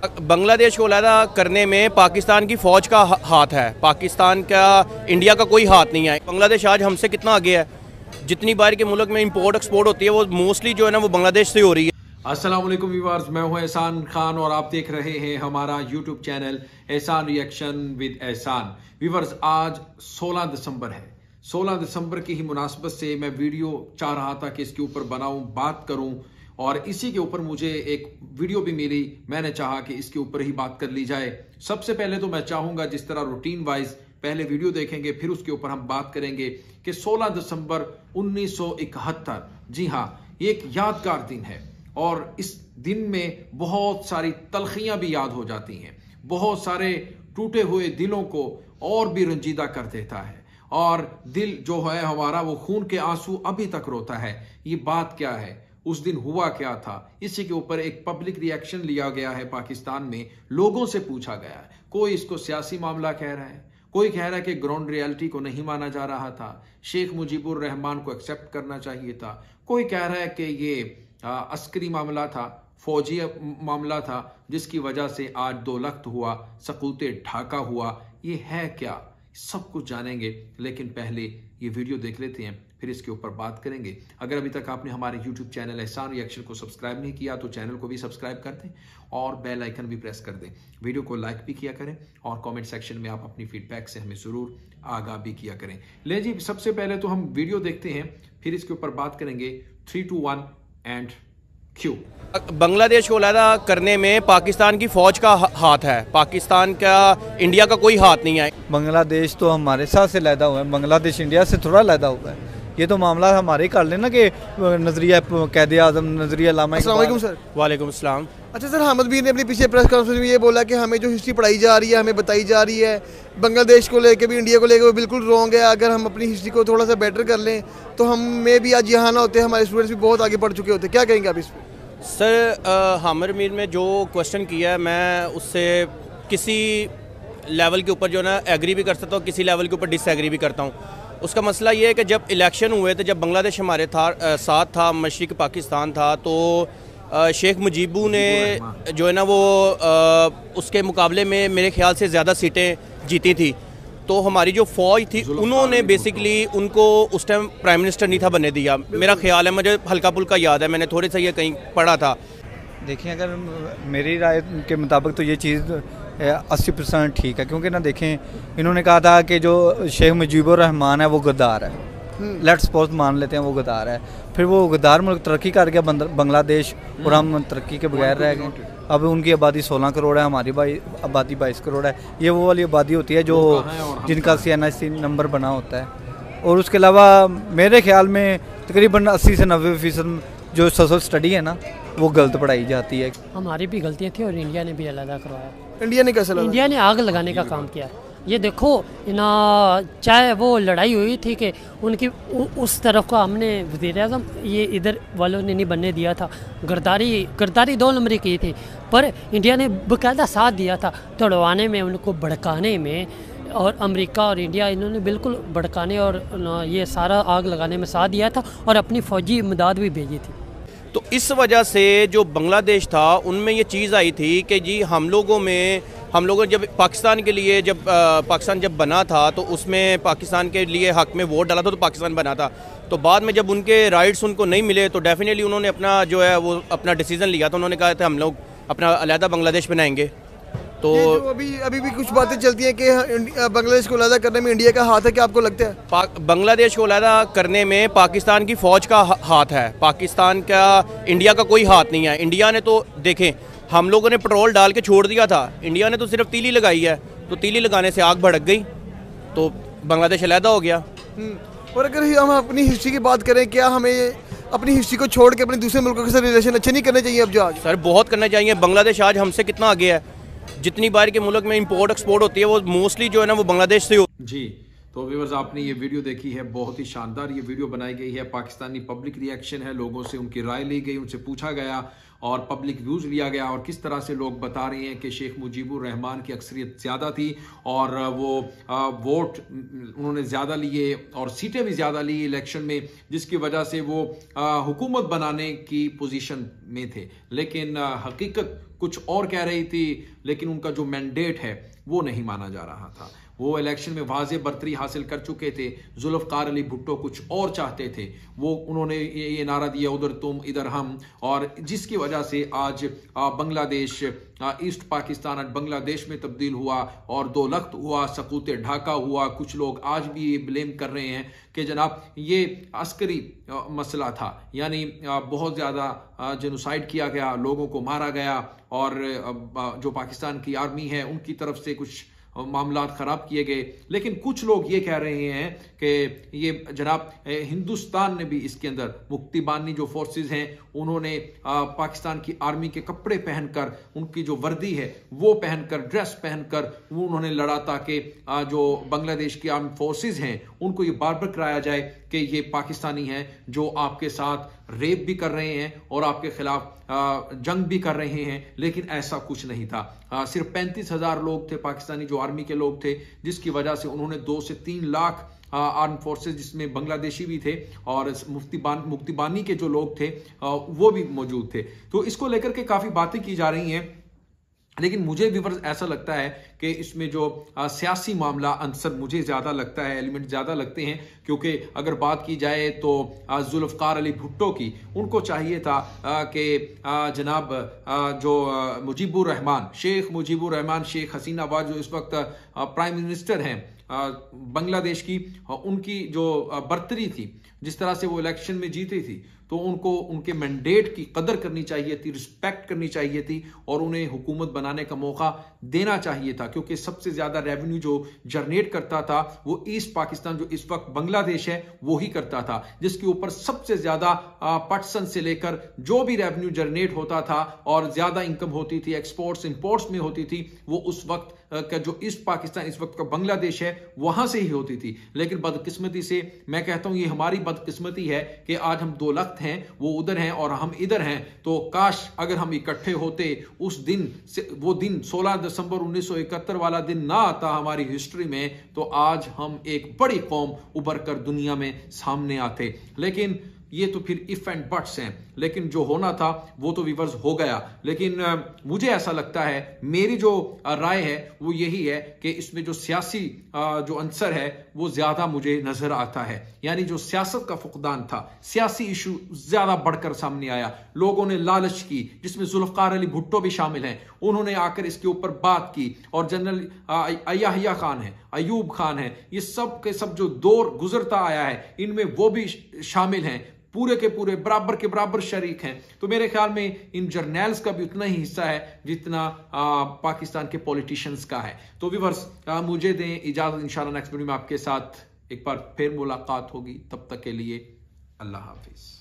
बांग्लादेश को अलहदा करने में पाकिस्तान की फ़ौज का हाथ है, पाकिस्तान का, इंडिया का कोई हाथ नहीं है। बांग्लादेश आज हमसे कितना आगे है। जितनी बाहर के मुल्क में इंपोर्ट एक्सपोर्ट होती है वो मोस्टली जो है ना वो बांग्लादेश से हो रही है। अस्सलाम वालेकुम व्यूअर्स, मैं हूं एहसान खान और आप देख रहे हैं हमारा यूट्यूब चैनल एहसान रिएक्शन विद एहसान। व्यूअर्स, आज 16 दिसंबर है। 16 दिसंबर की ही मुनासबत से मैं वीडियो चाह रहा था कि इसके ऊपर बनाऊं, बात करूं, और इसी के ऊपर मुझे एक वीडियो भी मिली। मैंने चाहा कि इसके ऊपर ही बात कर ली जाए। सबसे पहले तो मैं चाहूंगा, जिस तरह रूटीन वाइज पहले वीडियो देखेंगे फिर उसके ऊपर हम बात करेंगे कि 16 दिसंबर 1971, जी हाँ, ये एक यादगार दिन है और इस दिन में बहुत सारी तलखियां भी याद हो जाती हैं। बहुत सारे टूटे हुए दिलों को और भी रंजीदा कर देता है और दिल जो है हमारा वो खून के आंसू अभी तक रोता है। ये बात क्या है, उस दिन हुआ क्या था, इसी के ऊपर एक पब्लिक रिएक्शन लिया गया है पाकिस्तान में। लोगों से पूछा गया है, कोई इसको सियासी मामला कह रहा है, कोई कह रहा है कि ग्राउंड रियलिटी को नहीं माना जा रहा था, शेख मुजीबुर रहमान को एक्सेप्ट करना चाहिए था, कोई कह रहा है कि ये अस्करी मामला था, फौजी मामला था, जिसकी वजह से आज 2 लख्त हुआ, सकूते ढाका हुआ। ये है क्या, सब कुछ जानेंगे, लेकिन पहले ये वीडियो देख लेते हैं, फिर इसके ऊपर बात करेंगे। अगर अभी तक आपने हमारे YouTube चैनल एहसान रिएक्शन को सब्सक्राइब नहीं किया तो चैनल को भी सब्सक्राइब कर दें और बेल आइकन भी प्रेस कर दें। वीडियो को लाइक भी किया करें और कमेंट सेक्शन में आप अपनी फीडबैक से हमें जरूर आगाह भी किया करें। ले जी, सबसे पहले तो हम वीडियो देखते हैं, फिर इसके ऊपर बात करेंगे। 3, 2, 1 एंड क्यों। बांग्लादेश को अलहदा करने में पाकिस्तान की फ़ौज का हाथ है, पाकिस्तान का, इंडिया का कोई हाथ नहीं है। बांग्लादेश तो हमारे साथ से लहदा हुआ है, बांग्लादेश इंडिया से थोड़ा लहदा हुआ है। ये तो मामला हमारे कर लेना कि नजरिया कैद आजम, नजरिया लामा। अस्सलाम सर। वालेकुम अस्सलाम। अच्छा सर, हामिद मीर ने अपनी पीछे प्रेस कॉन्फ्रेंस में ये बोला कि हमें जो हिस्ट्री पढ़ाई जा रही है, हमें बताई जा रही है बांग्लादेश को लेके भी, इंडिया को लेके, वो बिल्कुल रॉन्ग है। अगर हम अपनी हिस्ट्री को थोड़ा सा बेटर कर लें तो हम में भी आज यहाँ ना होते, हमारे स्टूडेंट्स भी बहुत आगे बढ़ चुके होते। क्या कहेंगे आप इस पर? सर, हामिद मीर ने जो क्वेश्चन किया है, मैं उससे किसी लेवल के ऊपर जो ना एग्री भी कर सकता हूँ, किसी लेवल के ऊपर डिसएग्री भी करता हूँ। उसका मसला ये है कि जब इलेक्शन हुए थे, जब बांग्लादेश हमारे साथ था, मशरिक पाकिस्तान था, तो शेख मुजीबू ने जो है ना वो उसके मुकाबले में मेरे ख्याल से ज़्यादा सीटें जीती थी। तो हमारी जो फ़ौज थी उन्होंने बेसिकली उनको उस टाइम प्राइम मिनिस्टर नहीं था बनने दिया। मेरा ख्याल है, मुझे हल्का फुल्का याद है, मैंने थोड़े सा ये कहीं पढ़ा था। देखिए, अगर मेरी राय के मुताबिक तो ये चीज़ 80% ठीक है, क्योंकि ना देखें, इन्होंने कहा था कि जो शेख मुजीबुर रहमान है वो गद्दार है। लेट्स सपोज मान लेते हैं वो गद्दार है, फिर वो गद्दार मुल्क तरक्की कर गया बांग्लादेश, और हम तरक्की के बगैर रह गए। अब उनकी आबादी 16 करोड़ है, हमारी आबादी 22 करोड़ है। ये वो वाली आबादी होती है जो जिनका CNSC नंबर बना होता है। और उसके अलावा मेरे ख्याल में तकरीबन 80 से 90% जो सोशल स्टडी है ना, वो गलत पढ़ाई जाती है। हमारी भी गलतियाँ थी और इंडिया ने भी अलग करवाया। इंडिया ने कैसे? इंडिया ने आग लगाने का काम किया। ये देखो ना, चाहे वो लड़ाई हुई थी कि उनकी उस तरफ का हमने वज़ीर-ए-आज़म ये इधर वालों ने नहीं बनने दिया था, गद्दारी 2 नंबरी की थी, पर इंडिया ने बाकायदा साथ दिया था तोड़वाने में, उनको भड़काने में। और अमेरिका और इंडिया, इन्होंने बिल्कुल भड़काने और ये सारा आग लगाने में साथ दिया था और अपनी फ़ौजी इमदाद भी भेजी थी। तो इस वजह से जो बांग्लादेश था उनमें ये चीज़ आई थी कि जी हम लोगों ने जब पाकिस्तान के लिए, जब पाकिस्तान जब बना था तो उसमें पाकिस्तान के लिए हक में वोट डाला था, तो पाकिस्तान बना था। तो बाद में जब उनके राइट्स उनको नहीं मिले तो डेफिनेटली उन्होंने अपना जो है वो अपना डिसीज़न लिया था। उन्होंने कहा था हम लोग अपना अलहदा बांग्लादेश बनाएंगे। तो अभी भी कुछ बातें चलती हैं कि बांग्लादेश को अलहदा करने में इंडिया का हाथ है। क्या आपको लगता है? बांग्लादेश को अलहदा करने में पाकिस्तान की फ़ौज का हाथ है, पाकिस्तान का, इंडिया का कोई हाथ नहीं है। इंडिया ने तो देखें, हम लोगों ने पेट्रोल डाल के छोड़ दिया था, इंडिया ने तो सिर्फ तीली लगाई है, तो तीली लगाने से आग भड़क गई, तो बांग्लादेश अलहदा हो गया। और अगर हम अपनी हिस्ट्री की बात करें, क्या हमें अपनी हिस्ट्री को छोड़ के अपने दूसरे मुल्कों के साथ रिलेशन अच्छे नहीं करने चाहिए? अब जो आज सर बहुत करना चाहिए। बांग्लादेश आज हमसे कितना आगे है। जितनी बाहर के मुल्क में इंपोर्ट एक्सपोर्ट होती है वो मोस्टली जो है ना वो बांग्लादेश से हो। जी, तो व्यूअर्स, आपने ये वीडियो देखी है, बहुत ही शानदार ये वीडियो बनाई गई है। पाकिस्तानी पब्लिक रिएक्शन है, लोगों से उनकी राय ली गई, उनसे पूछा गया और पब्लिक व्यूज़ लिया गया और किस तरह से लोग बता रहे हैं कि शेख मुजीबुर रहमान की अक्सरियत ज़्यादा थी और वो वोट उन्होंने ज़्यादा लिए और सीटें भी ज़्यादा ली इलेक्शन में, जिसकी वजह से वो हुकूमत बनाने की पोजीशन में थे। लेकिन हकीकत कुछ और कह रही थी, लेकिन उनका जो मैंडेट है वो नहीं माना जा रहा था। वो इलेक्शन में वाज़े बर्तरी हासिल कर चुके थे। जुल्फ़िकार अली भुट्टो कुछ और चाहते थे, वो उन्होंने ये नारा दिया उधर तुम इधर हम, और जिसकी वजह से आज बांग्लादेश, ईस्ट पाकिस्तान आज बांग्लादेश में तब्दील हुआ और 2 लख्त हुआ, सकूते ढाका हुआ। कुछ लोग आज भी ये ब्लेम कर रहे हैं कि जनाब ये अस्करी मसला था, यानी बहुत ज़्यादा जेनोसाइड किया गया, लोगों को मारा गया और जो पाकिस्तान की आर्मी है उनकी तरफ से कुछ मामला खराब किए गए। लेकिन कुछ लोग ये कह रहे हैं कि ये जनाब हिंदुस्तान ने भी इसके अंदर मुक्तिबानी जो फोर्सेस हैं उन्होंने पाकिस्तान की आर्मी के कपड़े पहनकर, उनकी जो वर्दी है वो पहनकर, ड्रेस पहनकर वो उन्होंने लड़ा ताकि जो बांग्लादेश की आर्मी फोर्सेस हैं उनको ये बार बार कराया जाए कि ये पाकिस्तानी हैं जो आपके साथ रेप भी कर रहे हैं और आपके खिलाफ जंग भी कर रहे हैं। लेकिन ऐसा कुछ नहीं था। सिर्फ 35,000 लोग थे पाकिस्तानी जो आर्मी के लोग थे, जिसकी वजह से उन्होंने 2 से 3 लाख आर्म फोर्सेस, जिसमें बांग्लादेशी भी थे और मुक्तिबानी के जो लोग थे वो भी मौजूद थे। तो इसको लेकर के काफ़ी बातें की जा रही हैं, लेकिन मुझे व्यूअर्स ऐसा लगता है कि इसमें जो सियासी मामला अंसर मुझे ज़्यादा लगता है, एलिमेंट ज़्यादा लगते हैं। क्योंकि अगर बात की जाए तो जुल्फ़िकार अली भुट्टो की, उनको चाहिए था कि जनाब जो मुजीबुर रहमान, शेख मुजीबुर रहमान, शेख हसीना वाज जो इस वक्त प्राइम मिनिस्टर हैं बांग्लादेश की, उनकी जो बर्तरी थी, जिस तरह से वो इलेक्शन में जीती थी, तो उनको उनके मैंडेट की कदर करनी चाहिए थी, रिस्पेक्ट करनी चाहिए थी और उन्हें हुकूमत बनाने का मौका देना चाहिए था। क्योंकि सबसे ज़्यादा रेवेन्यू जो जनरेट करता था वो ईस्ट पाकिस्तान, जो इस वक्त बांग्लादेश है, वो ही करता था, जिसके ऊपर सबसे ज़्यादा पटसन से लेकर जो भी रेवेन्यू जनरेट होता था और ज़्यादा इनकम होती थी, एक्सपोर्ट्स इंपोर्ट्स में होती थी, वो उस वक्त का जो ईस्ट पाकिस्तान इस वक्त का बांग्लादेश है वहां से ही होती थी। लेकिन बदकिस्मती से, मैं कहता हूं ये हमारी बदकिस्मती है कि आज हम 2 लख्त हैं, वो उधर हैं और हम इधर हैं। तो काश अगर हम इकट्ठे होते उस दिन से, वो दिन 16 दिसंबर 1971 वाला दिन ना आता हमारी हिस्ट्री में, तो आज हम एक बड़ी कौम उभर कर दुनिया में सामने आते। लेकिन ये तो फिर इफ एंड बट्स हैं, लेकिन जो होना था वो तो व्यूअर्स हो गया। लेकिन मुझे ऐसा लगता है, मेरी जो राय है वो यही है कि इसमें जो सियासी जो अंसर है वो ज्यादा मुझे नजर आता है। यानी जो सियासत का फुकदान था, सियासी इशू ज्यादा बढ़कर सामने आया, लोगों ने लालच की, जिसमें जुल्फ़िकार अली भुट्टो भी शामिल हैं, उन्होंने आकर इसके ऊपर बात की। और जनरल याहिया खान है, अयूब खान है, ये सब के सब जो दौर गुजरता आया है इनमें वो भी शामिल हैं, पूरे के पूरे बराबर के बराबर शरीक हैं। तो मेरे ख्याल में इन जर्नल्स का भी उतना ही हिस्सा है जितना पाकिस्तान के पॉलिटिशियंस का है। तो व्यूअर्स, मुझे दें इजाजत, इंशाल्लाह नेक्स्ट वीडियो में आपके साथ एक बार फिर मुलाकात होगी। तब तक के लिए अल्लाह हाफिज।